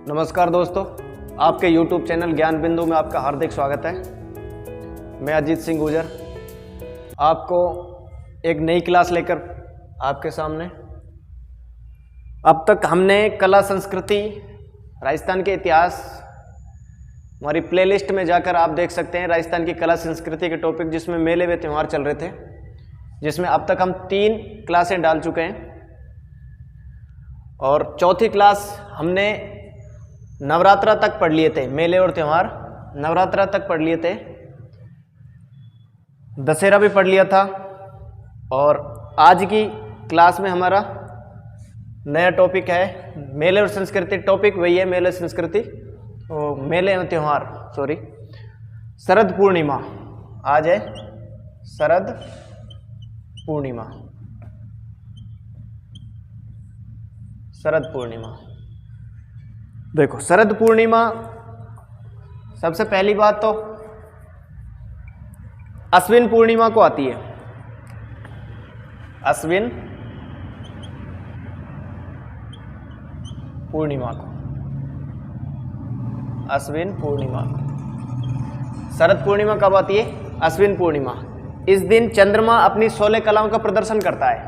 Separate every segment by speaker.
Speaker 1: नमस्कार दोस्तों, आपके YouTube चैनल ज्ञान बिंदु में आपका हार्दिक स्वागत है। मैं अजीत सिंह गुजर आपको एक नई क्लास लेकर आपके सामने। अब तक हमने कला संस्कृति, राजस्थान के इतिहास, हमारी प्लेलिस्ट में जाकर आप देख सकते हैं राजस्थान की कला संस्कृति के टॉपिक, जिसमें मेले व त्यौहार चल रहे थे, जिसमें अब तक हम 3 क्लासें डाल चुके हैं और चौथी क्लास हमने नवरात्रा तक पढ़ लिए थे। मेले और त्यौहार नवरात्रा तक पढ़ लिए थे, दशहरा भी पढ़ लिया था। और आज की क्लास में हमारा नया टॉपिक है मेले और संस्कृति। टॉपिक वही है, मेले संस्कृति, मेले और त्यौहार, सॉरी, शरद पूर्णिमा। आज है शरद पूर्णिमा। शरद पूर्णिमा, देखो शरद पूर्णिमा, सबसे पहली बात तो अश्विन पूर्णिमा को आती है। अश्विन पूर्णिमा को, अश्विन पूर्णिमा। शरद पूर्णिमा कब आती है? अश्विन पूर्णिमा। इस दिन चंद्रमा अपनी 16 कलाओं का प्रदर्शन करता है।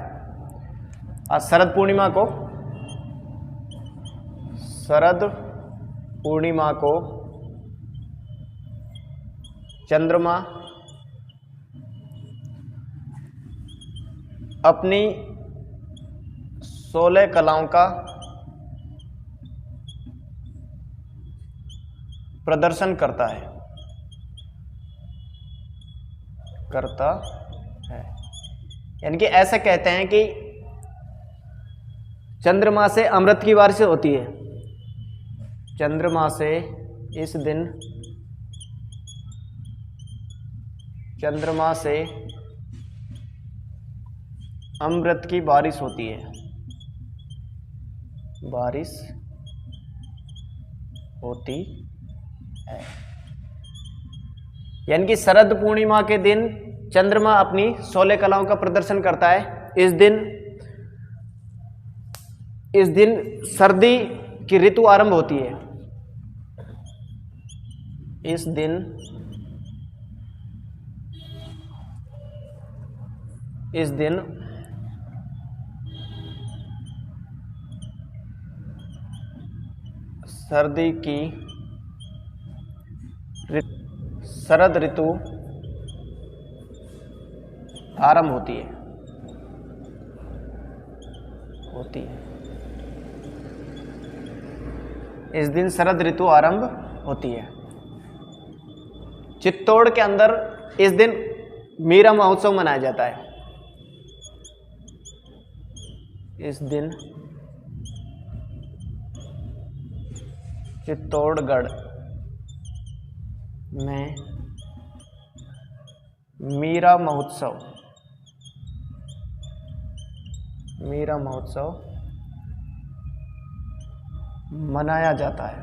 Speaker 1: शरद पूर्णिमा को, शरद पूर्णिमा को चंद्रमा अपनी 16 कलाओं का प्रदर्शन करता है, यानी कि ऐसा कहते हैं कि चंद्रमा से अमृत की बारिश होती है। चंद्रमा से इस दिन, चंद्रमा से अमृत की बारिश होती है, बारिश होती है। यानी कि शरद पूर्णिमा के दिन चंद्रमा अपनी 16 कलाओं का प्रदर्शन करता है। इस दिन सर्दी की ऋतु आरंभ होती है। इस दिन सर्दी की शरद ऋतु आरंभ होती है। इस दिन शरद ऋतु आरंभ होती है। चित्तौड़ के अंदर इस दिन मीरा महोत्सव मनाया जाता है। इस दिन चित्तौड़गढ़ में मीरा महोत्सव मनाया जाता है।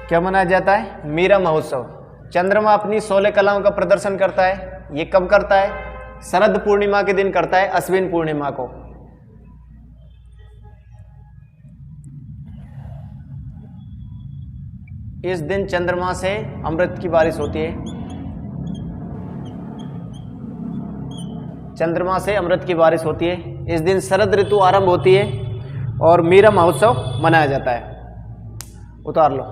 Speaker 1: क्या मनाया जाता है? मीरा महोत्सव। चंद्रमा अपनी 16 कलाओं का प्रदर्शन करता है। ये कब करता है? शरद पूर्णिमा के दिन करता है, अश्विन पूर्णिमा को। इस दिन चंद्रमा से अमृत की बारिश होती है। चंद्रमा से अमृत की बारिश होती है। इस दिन शरद ऋतु आरंभ होती है और मीरा महोत्सव मनाया जाता है। उतार लो।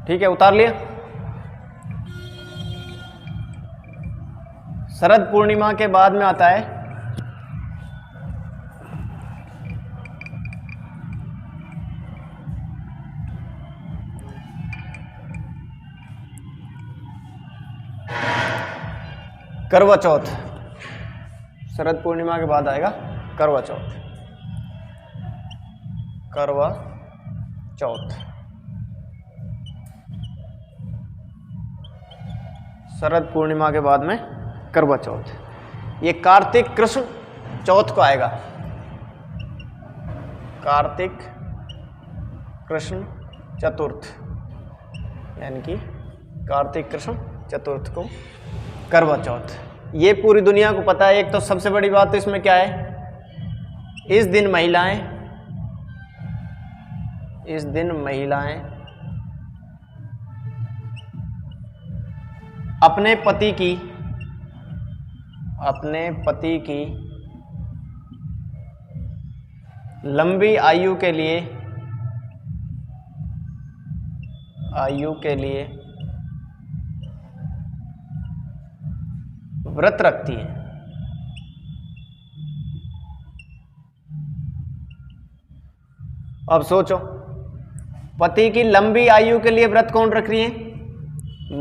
Speaker 1: ठीक है, उतार लिया। शरद पूर्णिमा के बाद में आता है करवा चौथ। शरद पूर्णिमा के बाद आएगा करवा चौथ। करवा चौथ, शरद पूर्णिमा के बाद में करवा चौथ। ये कार्तिक कृष्ण चौथ को आएगा। कार्तिक कृष्ण चतुर्थ, यानी कि कार्तिक कृष्ण चतुर्थ को करवा चौथ। ये पूरी दुनिया को पता है। एक तो सबसे बड़ी बात तो इसमें क्या है, इस दिन महिलाएं अपने पति की लंबी आयु के लिए व्रत रखती है। अब सोचो, पति की लंबी आयु के लिए व्रत कौन रख रही है?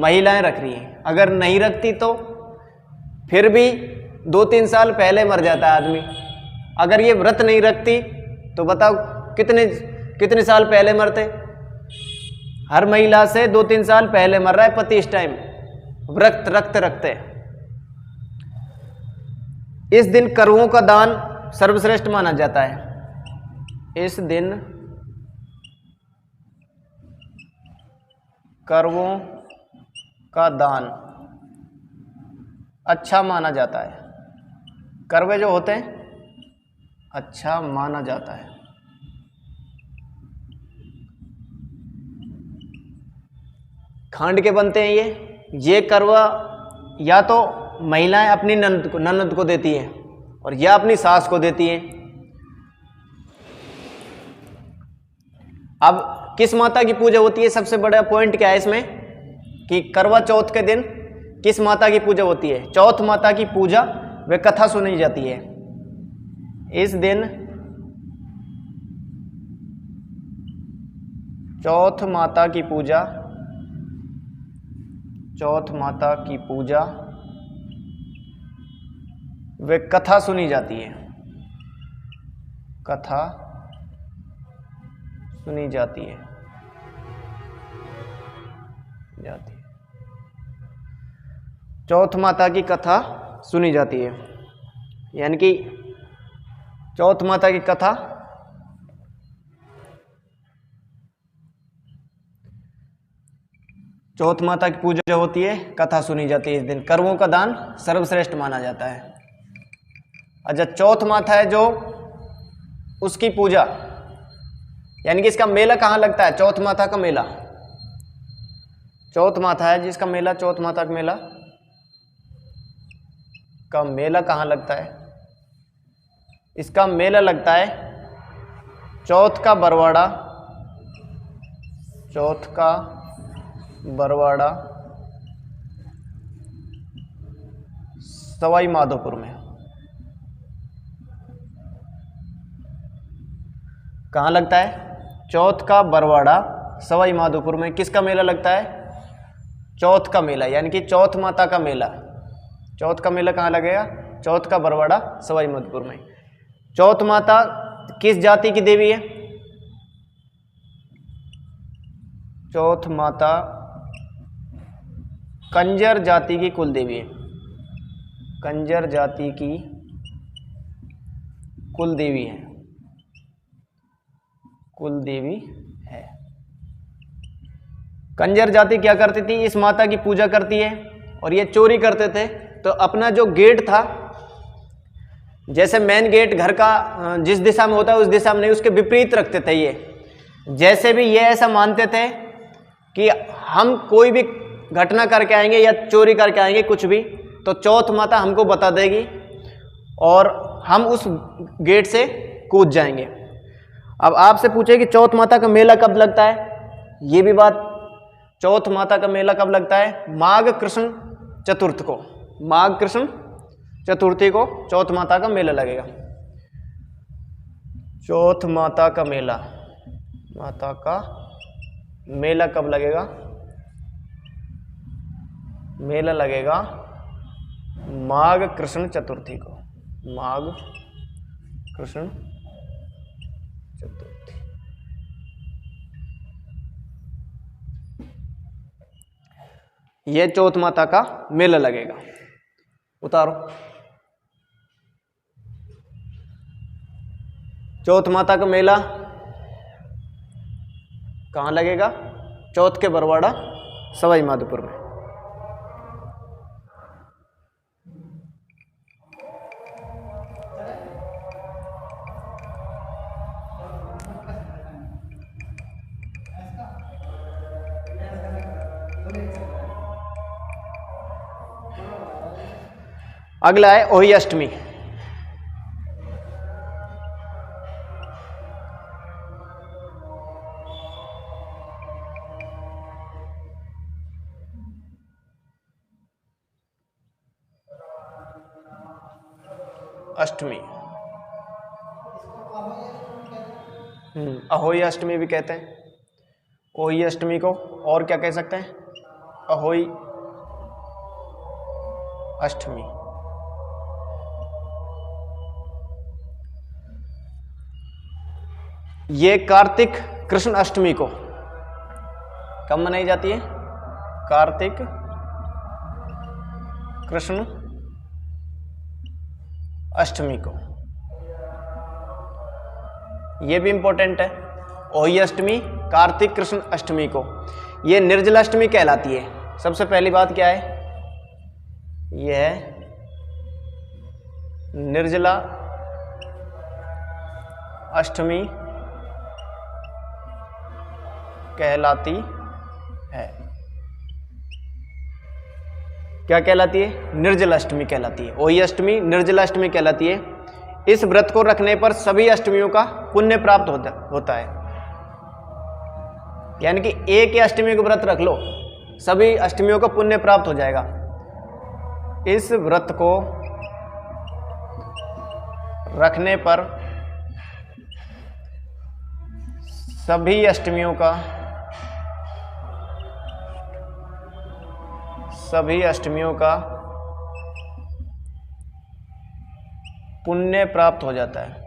Speaker 1: महिलाएं रख रही हैं। अगर नहीं रखती तो फिर भी 2-3 साल पहले मर जाता है आदमी। अगर ये व्रत नहीं रखती तो बताओ कितने साल पहले मरते? हर महिला से 2-3 साल पहले मर रहा है पति इस टाइम, व्रत रखते। इस दिन करवों का दान सर्वश्रेष्ठ माना जाता है। इस दिन करवों का दान अच्छा माना जाता है। करवे जो होते हैं अच्छा माना जाता है। खांड के बनते हैं ये करवा या तो महिलाएं अपनी ननद को देती हैं और या अपनी सास को देती हैं। अब किस माता की पूजा होती है? सबसे बड़ा पॉइंट क्या है इसमें कि करवा चौथ के दिन किस माता की पूजा होती है? चौथ माता की पूजा व कथा सुनी जाती है। इस दिन चौथ माता की पूजा वे कथा सुनी जाती है। कथा सुनी जाती है। चौथ माता की कथा सुनी जाती है, यानी कि चौथ माता की कथा चौथ माता की पूजा जो होती है कथा सुनी जाती है। इस दिन करवों का दान सर्वश्रेष्ठ माना जाता है। अच्छा, चौथ माता है जो उसकी पूजा, यानी कि इसका मेला कहाँ लगता है? चौथ माता का मेला। चौथ माता है जिसका मेला, चौथ माता का मेला कहाँ लगता है? इसका मेला लगता है चौथ का बरवाड़ा सवाई माधोपुर में। कहाँ लगता है? चौथ का बरवाड़ा सवाई माधोपुर में। किसका मेला लगता है? चौथ का मेला, यानी कि चौथ माता का मेला। चौथ का मेला कहाँ लगेगा? चौथ का बरवाड़ा सवाई माधोपुर में। चौथ माता किस जाति की देवी है? चौथ माता कंजर जाति की कुल देवी है। कंजर जाति की कुल देवी है। कंजर जाति क्या करती थी? इस माता की पूजा करती है और ये चोरी करते थे। तो अपना जो गेट था, जैसे मेन गेट घर का जिस दिशा में होता है उस दिशा में नहीं, उसके विपरीत रखते थे ये। जैसे भी ये ऐसा मानते थे कि हम कोई भी घटना करके आएंगे या चोरी करके आएंगे कुछ भी, तो चौथ माता हमको बता देगी और हम उस गेट से कूद जाएंगे। अब आपसे पूछे कि चौथ माता का मेला कब लगता है? ये भी बात, चौथ माता का मेला कब लगता है? माघ कृष्ण चतुर्थ को। माघ कृष्ण चतुर्थी को चौथ माता का मेला लगेगा। चौथ माता का मेला कब लगेगा? मेला लगेगा माघ कृष्ण चतुर्थी को। माघ कृष्ण चतुर्थी। यह चौथ माता का मेला लगेगा। उतारो। चौथ माता का मेला कहाँ लगेगा? चौथ के बरवाड़ा सवाई माधोपुर में। अगला है ओही अष्टमी। अष्टमी, अहोई अष्टमी भी कहते हैं। ओही अष्टमी को और क्या कह सकते हैं? अहोई अष्टमी। ये कार्तिक कृष्ण अष्टमी को कब मनाई जाती है? कार्तिक कृष्ण अष्टमी को। यह भी इंपॉर्टेंट है। ओही अष्टमी, कार्तिक कृष्ण अष्टमी को। यह निर्जला अष्टमी कहलाती है। सबसे पहली बात क्या है? यह निर्जला अष्टमी कहलाती है। क्या कहलाती है? निर्जला अष्टमी कहलाती है। ओही अष्टमी निर्जला अष्टमी कहलाती है। इस व्रत को रखने पर सभी अष्टमियों का पुण्य प्राप्त होता है। यानी कि एक ही अष्टमी को व्रत रख लो, सभी अष्टमियों का पुण्य प्राप्त हो जाएगा। इस व्रत को रखने पर सभी अष्टमियों का पुण्य प्राप्त हो जाता है।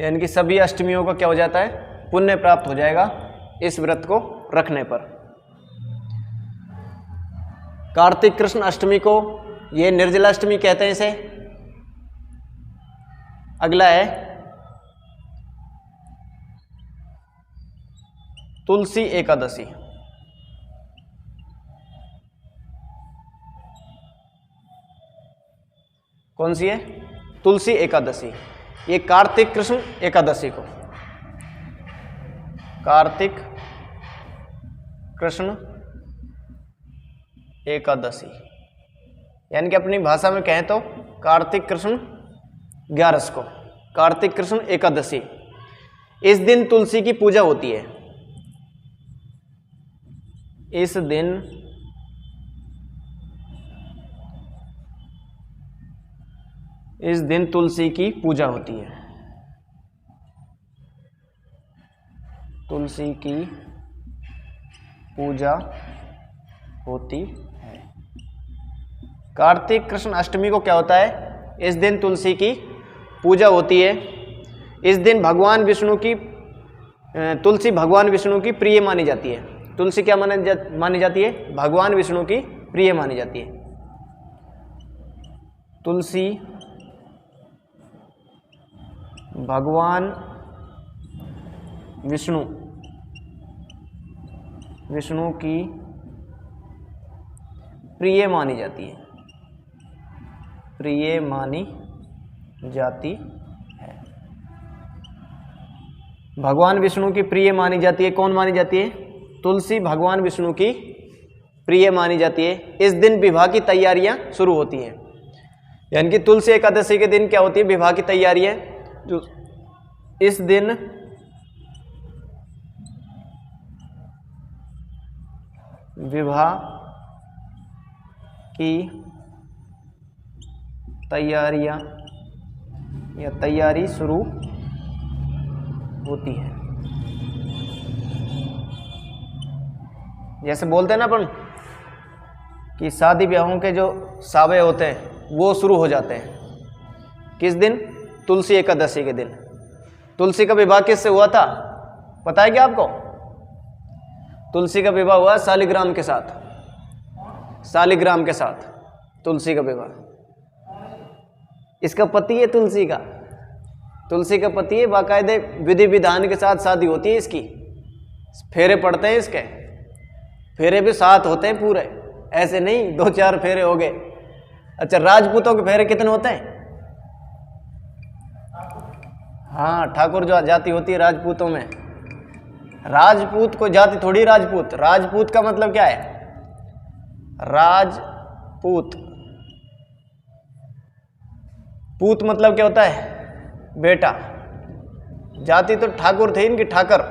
Speaker 1: यानी कि सभी अष्टमियों का क्या हो जाता है? पुण्य प्राप्त हो जाएगा इस व्रत को रखने पर। कार्तिक कृष्ण अष्टमी को ये निर्जला अष्टमी कहते हैं इसे। अगला है तुलसी एकादशी। कौन सी है? तुलसी एकादशी। ये कार्तिक कृष्ण एकादशी को, कार्तिक कृष्ण एकादशी, यानी कि अपनी भाषा में कहें तो कार्तिक कृष्ण 11 को, कार्तिक कृष्ण एकादशी। इस दिन तुलसी की पूजा होती है। इस दिन तुलसी की पूजा होती है। तुलसी की पूजा होती है। कार्तिक कृष्ण अष्टमी को क्या होता है? इस दिन तुलसी की पूजा होती है। इस दिन भगवान विष्णु की तुलसी भगवान विष्णु की प्रिय मानी जाती है। तुलसी क्या मानी जाती है? भगवान विष्णु की प्रिय मानी जाती है। तुलसी भगवान विष्णु की प्रिय मानी जाती है। प्रिय मानी जाती है। भगवान विष्णु की प्रिय मानी जाती है। कौन मानी जाती है? तुलसी भगवान विष्णु की प्रिय मानी जाती है। इस दिन विवाह की तैयारियां शुरू होती हैं। यानी कि तुलसी एकादशी के दिन क्या होती है? विवाह की तैयारियां। जो इस दिन विवाह की तैयारियां या तैयारी शुरू होती है। जैसे बोलते हैं ना अपन कि शादी ब्याहों के जो सावे होते हैं वो शुरू हो जाते हैं। किस दिन? तुलसी एकादशी के दिन। तुलसी का विवाह किससे हुआ था? पता है क्या आपको? तुलसी का विवाह हुआ शालिग्राम के साथ। शालिग्राम के साथ तुलसी का विवाह। इसका पति है तुलसी का, तुलसी का पति है। बाकायदे विधि विधान के साथ शादी होती है इसकी, फेरे पड़ते हैं इसके, फेरे भी 7 होते हैं पूरे, ऐसे नहीं 2-4 फेरे हो गए। अच्छा, राजपूतों के फेरे कितने होते हैं? हाँ, ठाकुर जो जाति होती है राजपूतों में, राजपूत को जाति थोड़ी, राजपूत, राजपूत का मतलब क्या है? राजपूत, पूत मतलब क्या होता है? बेटा। जाति तो ठाकुर थे इनकी, ठाकर,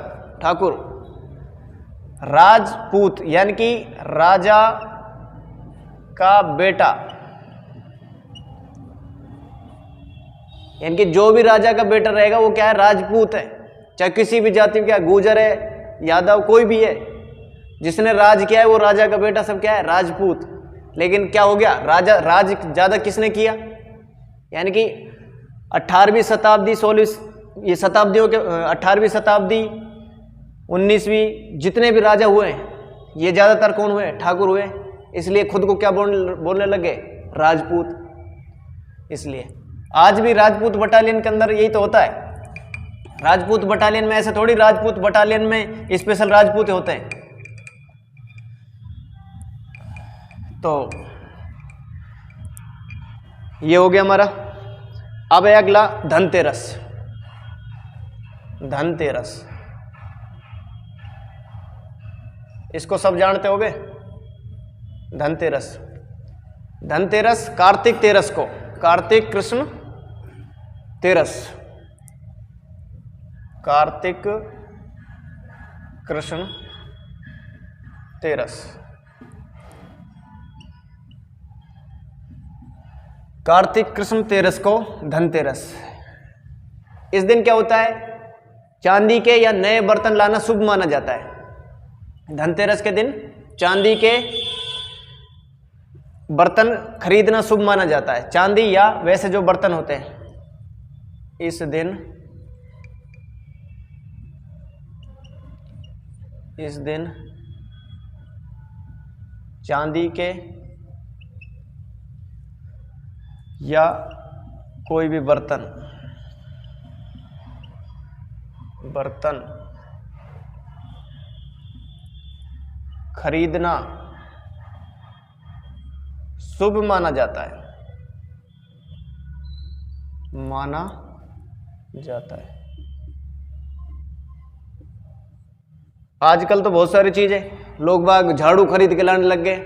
Speaker 1: ठाकुर। राजपूत यानी कि राजा का बेटा, यानी कि जो भी राजा का बेटा रहेगा वो क्या है? राजपूत है। चाहे किसी भी जाति में, क्या गुर्जर है, यादव, कोई भी है, जिसने राज किया है वो राजा का बेटा, सब क्या है? राजपूत। लेकिन क्या हो गया? राजा राज ज्यादा किसने किया? यानी कि 18वीं शताब्दी, 16वीं, ये शताब्दियों के 18वीं शताब्दी, 19वीं, जितने भी राजा हुए हैं ये ज्यादातर कौन हुए? ठाकुर हुए। इसलिए खुद को क्या बोलने लगे? राजपूत। इसलिए आज भी राजपूत बटालियन के अंदर यही तो होता है। राजपूत बटालियन में ऐसे थोड़ी, राजपूत बटालियन में स्पेशल राजपूत होते हैं। तो ये हो गया हमारा। अब है अगला धनतेरस। धनतेरस इसको सब जानते होगे। धनतेरस, धनतेरस कार्तिक तेरस को, कार्तिक कृष्ण तेरस, कार्तिक कृष्ण तेरस, कार्तिक कृष्ण तेरस को धनतेरस। इस दिन क्या होता है? चांदी के या नए बर्तन लाना शुभ माना जाता है। धनतेरस के दिन चांदी के बर्तन खरीदना शुभ माना जाता है। चांदी या वैसे जो बर्तन होते हैं, इस दिन चांदी के या कोई भी बर्तन खरीदना शुभ माना जाता है, माना जाता है। आजकल तो बहुत सारी चीजें लोग बाग झाड़ू खरीद के लाने लग गए,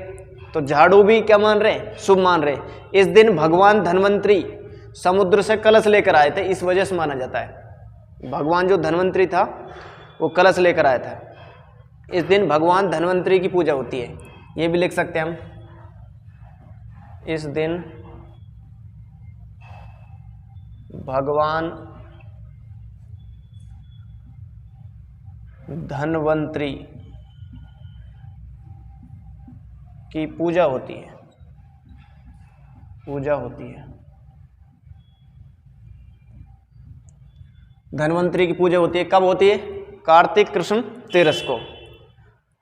Speaker 1: तो झाड़ू भी क्या मान रहे हैं? शुभ मान रहे हैं। इस दिन भगवान धन्वंतरी समुद्र से कलश लेकर आए थे, इस वजह से माना जाता है। भगवान जो धन्वंतरी था वो कलश लेकर आया था। इस दिन भगवान धन्वंतरी की पूजा होती है, ये भी लिख सकते हैं हम। इस दिन भगवान धन्वंतरी की पूजा होती है, पूजा होती है। धन्वंतरी की पूजा होती है। कब होती है? कार्तिक कृष्ण तेरस को।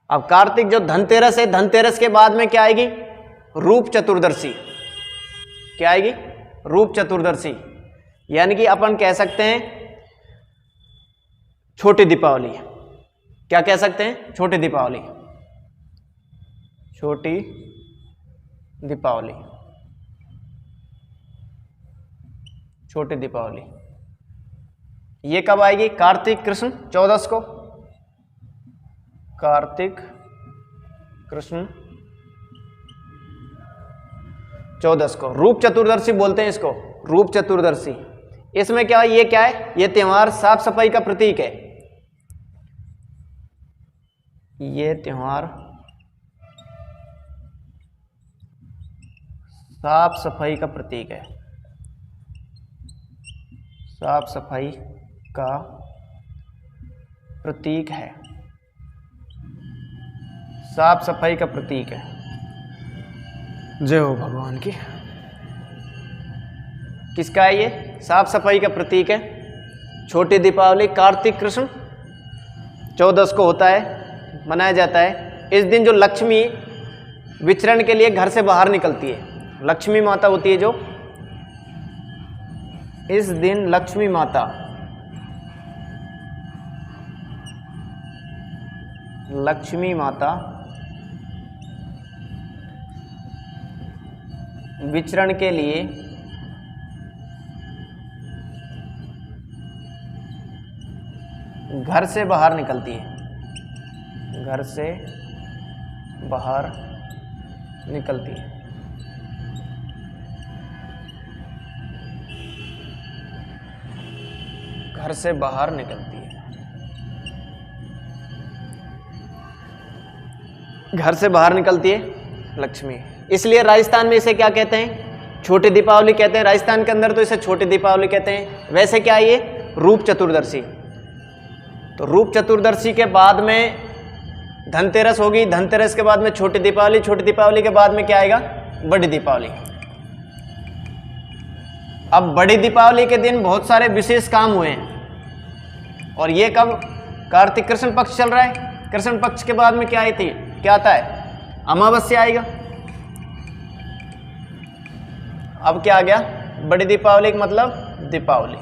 Speaker 1: अब कार्तिक जो धनतेरस है, धनतेरस के बाद में क्या आएगी? रूप चतुर्दशी। क्या आएगी? रूप चतुर्दशी, यानी कि अपन कह सकते हैं छोटी दीपावली। क्या कह सकते हैं? छोटी दीपावली, छोटी दीपावली, छोटी दीपावली। ये कब आएगी? कार्तिक कृष्ण चौदस को, कार्तिक कृष्ण चौदस को। रूप चतुर्दशी बोलते हैं इसको, रूप चतुर्दशी। इसमें क्या है? ये क्या है? ये त्योहार साफ सफाई का प्रतीक है। ये त्योहार साफ सफाई का प्रतीक है, साफ सफाई का प्रतीक है, साफ सफाई का प्रतीक है। जय हो भगवान की। किसका है ये? साफ सफाई का प्रतीक है। छोटी दीपावली कार्तिक कृष्ण चौदस को होता है, मनाया जाता है। इस दिन जो लक्ष्मी विचरण के लिए घर से बाहर निकलती है, लक्ष्मी माता होती है जो इस दिन लक्ष्मी माता विचरण के लिए घर से बाहर निकलती है। घर से बाहर निकलती है। घर से बाहर निकलती है। घर से बाहर निकलती है लक्ष्मी। इसलिए राजस्थान में इसे क्या कहते हैं? छोटी दीपावली कहते हैं। राजस्थान के अंदर तो इसे छोटी दीपावली कहते हैं। वैसे क्या है ये? रूप चतुर्दशी। तो रूप चतुर्दशी के बाद में धनतेरस होगी, धनतेरस के बाद में छोटी दीपावली, छोटी दीपावली के बाद में क्या आएगा? बड़ी दीपावली। अब बड़ी दीपावली के दिन बहुत सारे विशेष काम हुए हैं। और ये कब? कार्तिक कृष्ण पक्ष चल रहा है। कृष्ण पक्ष के बाद में क्या आई थी? क्या आता है? अमावस्या आएगा। अब क्या आ गया? बड़ी दीपावली का मतलब दीपावली।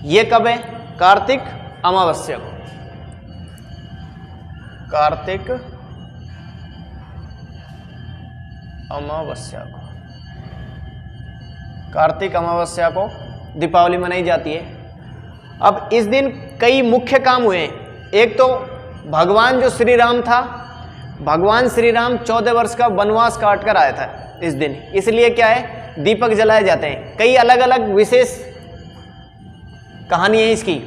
Speaker 1: ये कब है? कार्तिक अमावस्या को। कार्तिक अमावस्या को दीपावली मनाई जाती है। अब इस दिन कई मुख्य काम हुए हैं। एक तो भगवान जो श्री राम था, भगवान श्री राम 14 वर्ष का वनवास काट कर आया था इस दिन। इसलिए क्या है? दीपक जलाए जाते हैं। कई अलग अलग विशेष कहानी है इसकी।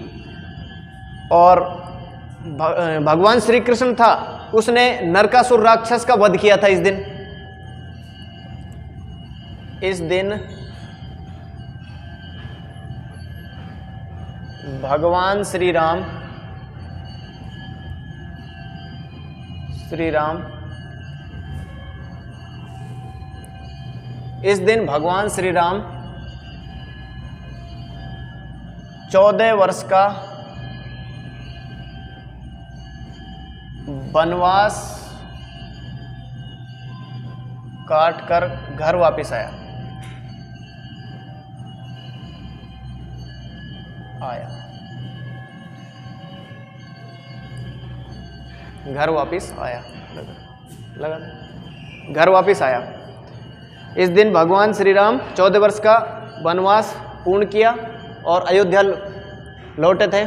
Speaker 1: और भगवान श्री कृष्ण था, उसने नरकासुर राक्षस का वध किया था इस दिन। भगवान श्री राम इस दिन भगवान श्री राम 14 वर्ष का वनवास काट कर घर वापस आया। घर वापस आया। इस दिन भगवान श्री राम 14 वर्ष का वनवास पूर्ण किया और अयोध्या लौटे थे।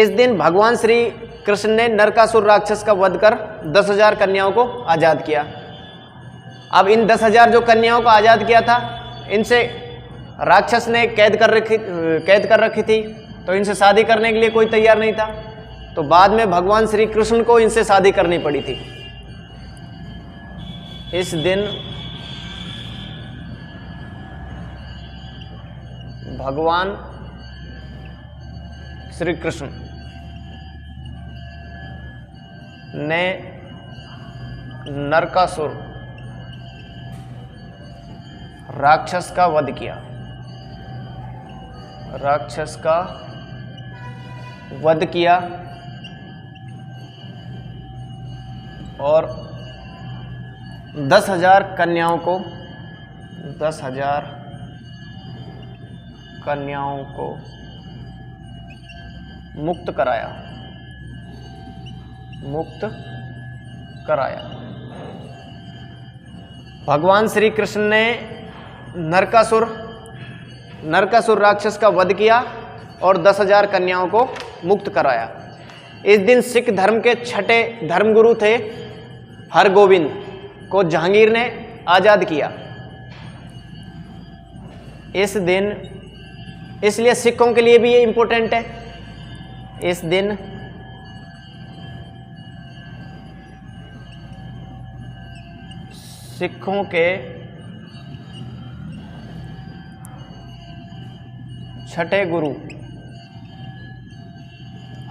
Speaker 1: इस दिन भगवान श्री कृष्ण ने नरकासुर राक्षस का वध कर 10,000 कन्याओं को आजाद किया। अब इन 10,000 जो कन्याओं को आजाद किया था, इनसे राक्षस ने कैद कर रखी थी, तो इनसे शादी करने के लिए कोई तैयार नहीं था। तो बाद में भगवान श्री कृष्ण को इनसे शादी करनी पड़ी थी। इस दिन भगवान श्री कृष्ण ने नरकासुर राक्षस का वध किया। और 10,000 कन्याओं को मुक्त कराया। भगवान श्री कृष्ण ने नरकासुर राक्षस का वध किया और 10,000 कन्याओं को मुक्त कराया। इस दिन सिख धर्म के 6ठे धर्मगुरु थे हरगोविंद को जहांगीर ने आजाद किया। इस दिन इसलिए सिखों के लिए भी ये इंपॉर्टेंट है। इस दिन सिखों के 6ठे गुरु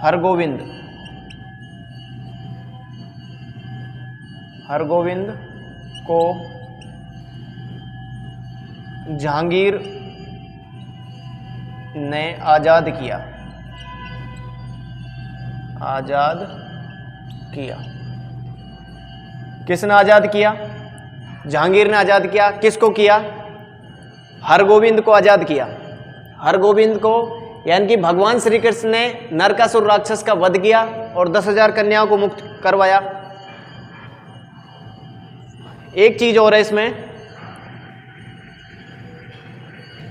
Speaker 1: हरगोविंद को जहांगीर ने आजाद किया। किसने आजाद किया? जहांगीर ने आज़ाद किया। किसको किया? हरगोविंद को आज़ाद किया। हरगोविंद को, यानी कि भगवान श्री कृष्ण ने नरकासुर राक्षस का वध किया और 10,000 कन्याओं को मुक्त करवाया। एक चीज और है इसमें,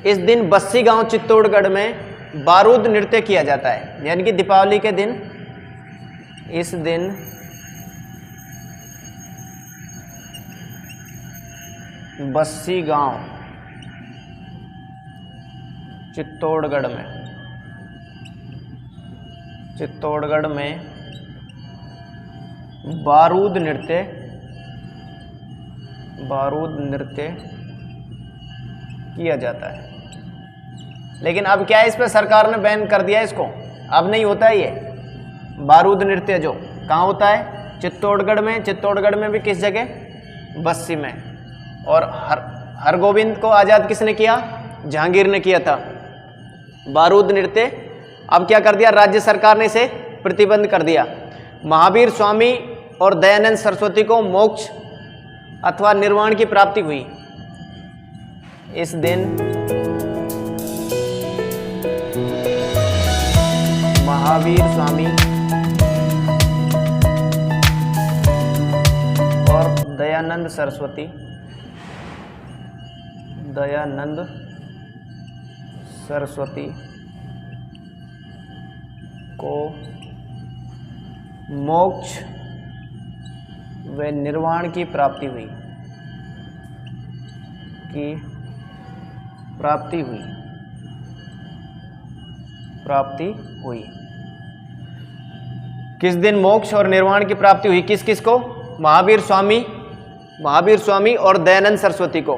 Speaker 1: इस दिन बस्सी गांव चित्तौड़गढ़ में बारूद नृत्य किया जाता है, यानी कि दीपावली के दिन, इस दिन बस्सी गांव चित्तौड़गढ़ में बारूद नृत्य किया जाता है। लेकिन अब क्या है, इस पे सरकार ने बैन कर दिया इसको, अब नहीं होता है ये बारूद नृत्य। जो कहाँ होता है? चित्तौड़गढ़ में। चित्तौड़गढ़ में भी किस जगह? बस्सी में। और हरगोविंद को आज़ाद किसने किया? जहांगीर ने किया था। बारूद नृत्य अब क्या कर दिया? राज्य सरकार ने इसे प्रतिबंध कर दिया। महावीर स्वामी और दयानंद सरस्वती को मोक्ष अथवा निर्वाण की प्राप्ति हुई। इस दिन महावीर स्वामी और दयानंद सरस्वती को मोक्ष व निर्वाण की प्राप्ति हुई। किस दिन मोक्ष और निर्वाण की प्राप्ति हुई? किस किस को? महावीर स्वामी और दयानंद सरस्वती को।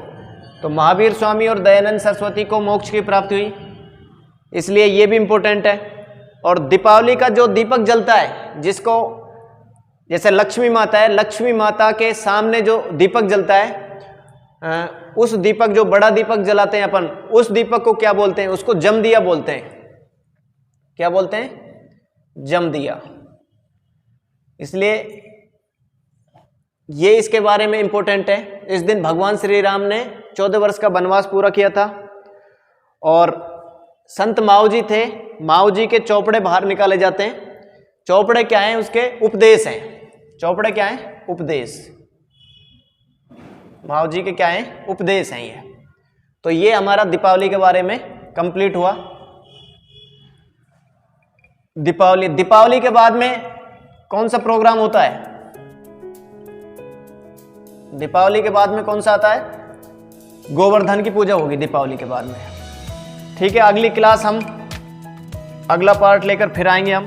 Speaker 1: तो महावीर स्वामी और दयानंद सरस्वती को मोक्ष की प्राप्ति हुई, इसलिए ये भी इंपॉर्टेंट है। और दीपावली का जो दीपक जलता है, जिसको जैसे लक्ष्मी माता है, लक्ष्मी माता के सामने जो दीपक जलता है, उस दीपक, जो बड़ा दीपक जलाते हैं अपन, उस दीपक को क्या बोलते हैं? उसको जम दिया बोलते हैं। क्या बोलते हैं? जम दिया। इसलिए ये इसके बारे में इंपॉर्टेंट है। इस दिन भगवान श्री राम ने 14 वर्ष का वनवास पूरा किया था। और संत माओ जी थे, माओ जी के चौपड़े बाहर निकाले जाते हैं। चौपड़े क्या हैं? उसके उपदेश हैं। चौपड़े क्या हैं? उपदेश। माओ जी के क्या हैं? उपदेश हैं ये। तो ये हमारा दीपावली के बारे में कंप्लीट हुआ। दीपावली के बाद में कौन सा प्रोग्राम होता है? दीपावली के बाद में कौन सा आता है? गोवर्धन की पूजा होगी दीपावली के बाद में। ठीक है, अगली क्लास हम अगला पार्ट लेकर फिर आएंगे हम।